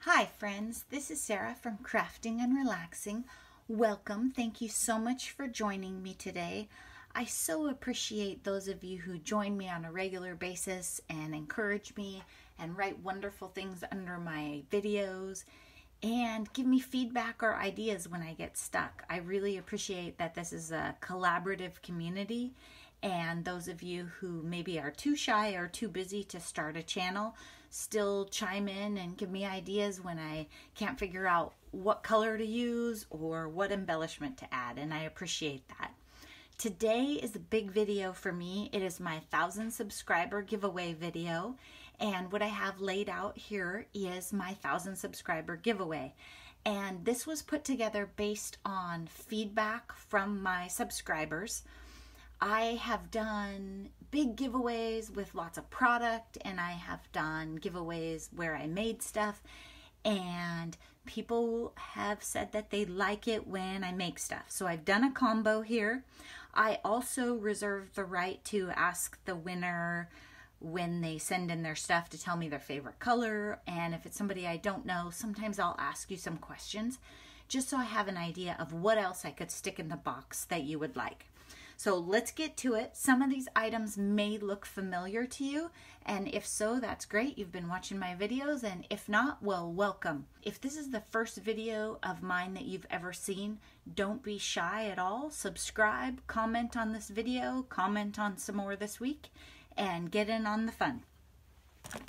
Hi friends, this is Sarah from Crafting and Relaxing. Welcome. Thank you so much for joining me today. I so appreciate those of you who join me on a regular basis and encourage me and write wonderful things under my videos and give me feedback or ideas when I get stuck. I really appreciate that this is a collaborative community, and those of you who maybe are too shy or too busy to start a channel still chime in and give me ideas when I can't figure out what color to use or what embellishment to add, and I appreciate that. Today is a big video for me. It is my 1,000 subscriber giveaway video, and what I have laid out here is my 1,000 subscriber giveaway. And this was put together based on feedback from my subscribers. I have done big giveaways with lots of product, and I have done giveaways where I made stuff, and people have said that they like it when I make stuff. So I've done a combo here. I also reserve the right to ask the winner when they send in their stuff to tell me their favorite color, and if it's somebody I don't know, sometimes I'll ask you some questions just so I have an idea of what else I could stick in the box that you would like. So let's get to it. Some of these items may look familiar to you, and if so, that's great. You've been watching my videos, and if not, well, welcome. If this is the first video of mine that you've ever seen, don't be shy at all. Subscribe, comment on this video, comment on some more this week, and get in on the fun.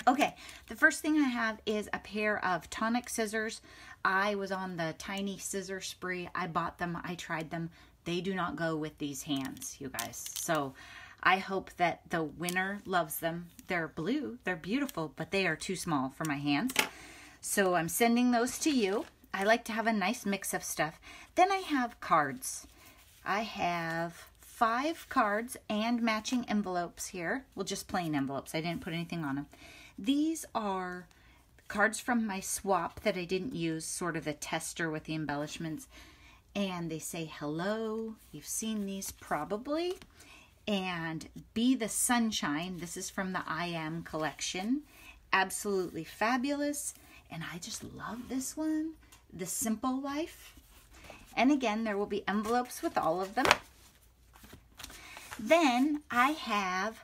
Okay, the first thing I have is a pair of tonic scissors. I was on the tiny scissor spree. I bought them, I tried them. They do not go with these hands, you guys. So I hope that the winner loves them. They're blue, they're beautiful, but they are too small for my hands. So I'm sending those to you. I like to have a nice mix of stuff. Then I have cards. I have 5 cards and matching envelopes here. Well, just plain envelopes. I didn't put anything on them. These are cards from my swap that I didn't use, sort of the tester with the embellishments. And they say hello. You've seen these probably. And Be the Sunshine. This is from the I Am collection. Absolutely fabulous. And I just love this one. The Simple Life. And again, there will be envelopes with all of them. Then I have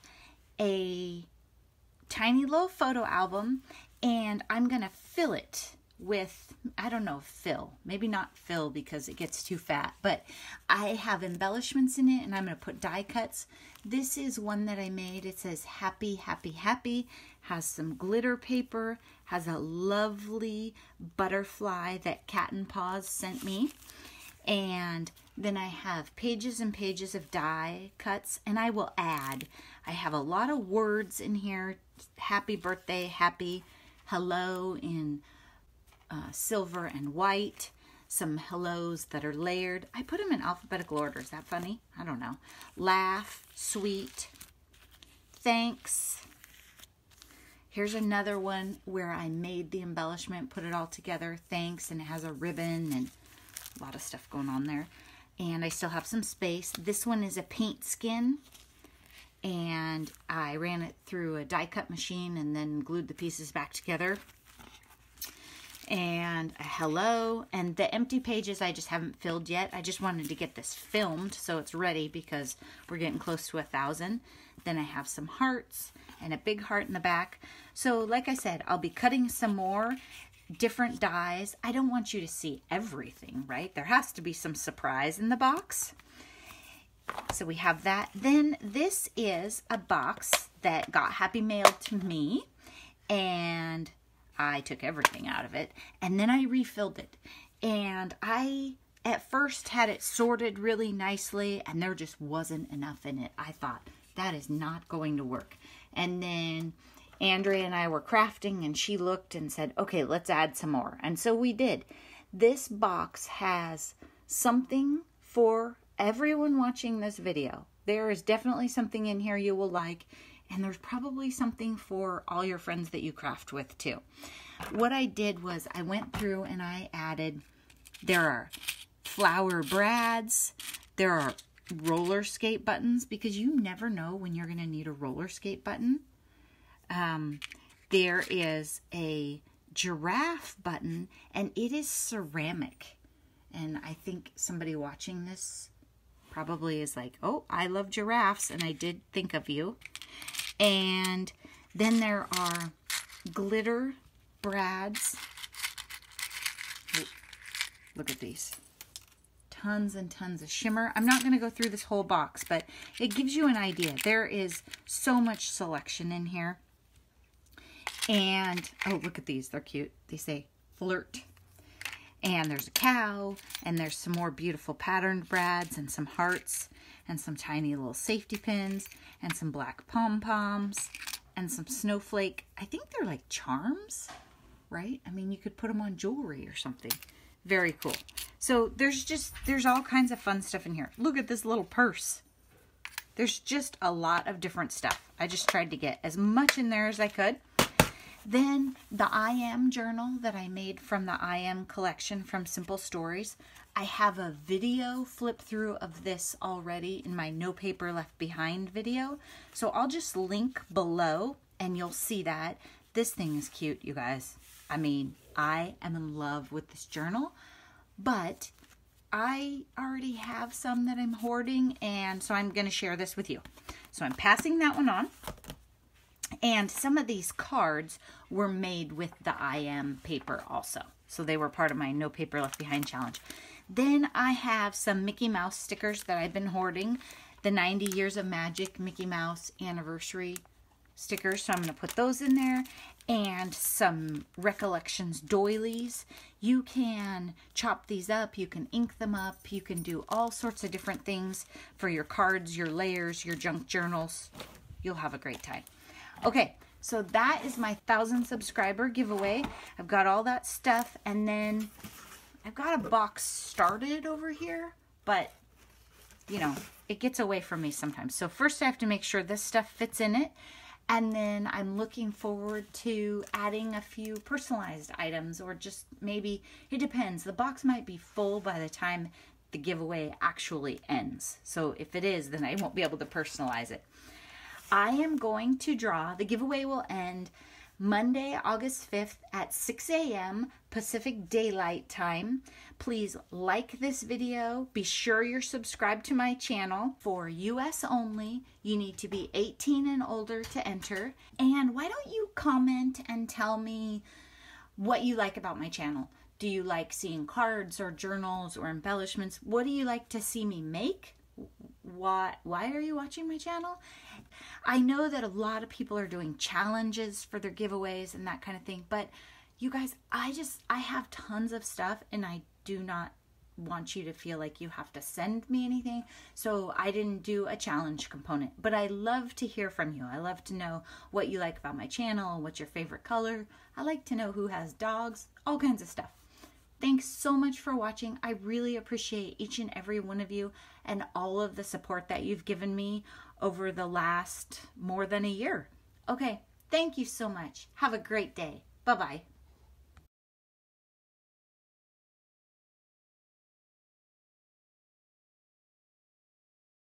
a tiny little photo album, and I'm going to fill it with, I don't know, maybe not fill because it gets too fat, but I have embellishments in it, and I'm going to put die cuts. This is one that I made. It says happy, happy, happy, has some glitter paper, has a lovely butterfly that Cat and Paws sent me, and then I have pages and pages of die cuts, and I will add. I have a lot of words in here. Happy birthday, happy, hello in silver and white, some hellos that are layered. I put them in alphabetical order. Is that funny? I don't know. Laugh, sweet, thanks. Here's another one where I made the embellishment, put it all together. Thanks, and it has a ribbon and a lot of stuff going on there. And I still have some space. This one is a paint skin, and I ran it through a die cut machine and then glued the pieces back together. And a hello, and the empty pages I just haven't filled yet. I just wanted to get this filmed so it's ready because we're getting close to 1,000. Then I have some hearts and a big heart in the back. So like I said, I'll be cutting some more different dies. I don't want you to see everything, right? There has to be some surprise in the box. So we have that. Then this is a box that got happy mailed to me, and I took everything out of it, and then I refilled it. And I, at first, had it sorted really nicely, and there just wasn't enough in it. I thought, that is not going to work. And then Andrea and I were crafting, and she looked and said, okay, let's add some more. And so we did. This box has something for everyone watching this video. There is definitely something in here you will like, and there's probably something for all your friends that you craft with too. What I did was I went through and I added, there are flower brads, there are roller skate buttons, because you never know when you're going to need a roller skate button. There is a giraffe button, and it is ceramic. And I think somebody watching this probably is like, oh, I love giraffes, and I did think of you. And then there are glitter brads. Oh, look at these. Tons and tons of shimmer. I'm not going to go through this whole box, but it gives you an idea. There is so much selection in here. And, oh, look at these. They're cute. They say flirt. And there's a cow, and there's some more beautiful patterned brads, and some hearts, and some tiny little safety pins, and some black pom-poms, and some snowflake. I think they're like charms, right? I mean, you could put them on jewelry or something. Very cool. So there's all kinds of fun stuff in here. Look at this little purse. There's just a lot of different stuff. I just tried to get as much in there as I could. Then the I Am journal that I made from the I Am collection from Simple Stories. I have a video flip through of this already in my No Paper Left Behind video. So I'll just link below and you'll see that. This thing is cute, you guys. I mean, I am in love with this journal, but I already have some that I'm hoarding, and so I'm going to share this with you. So I'm passing that one on. And some of these cards were made with the I Am paper also. So they were part of my No Paper Left Behind challenge. Then I have some Mickey Mouse stickers that I've been hoarding. The 90 Years of Magic Mickey Mouse anniversary stickers. So I'm going to put those in there. And some Recollections doilies. You can chop these up. You can ink them up. You can do all sorts of different things for your cards, your layers, your junk journals. You'll have a great time. Okay, so that is my 1,000 subscriber giveaway. I've got all that stuff, and then I've got a box started over here, but, you know, it gets away from me sometimes. So first I have to make sure this stuff fits in it, and then I'm looking forward to adding a few personalized items, or just maybe, it depends. The box might be full by the time the giveaway actually ends. So if it is, then I won't be able to personalize it. I am going to draw. The giveaway will end Monday, August 5th at 6 a.m. Pacific Daylight Time. Please like this video. Be sure you're subscribed to my channel. For US only, you need to be 18 and older to enter. And why don't you comment and tell me what you like about my channel? Do you like seeing cards or journals or embellishments? What do you like to see me make? Why are you watching my channel? I know that a lot of people are doing challenges for their giveaways and that kind of thing, but you guys, I have tons of stuff, and I do not want you to feel like you have to send me anything. So I didn't do a challenge component, but I love to hear from you. I love to know what you like about my channel and what's your favorite color. I like to know who has dogs, all kinds of stuff. Thanks so much for watching. I really appreciate each and every one of you and all of the support that you've given me over the last more than a year. Okay, thank you so much. Have a great day. Bye-bye.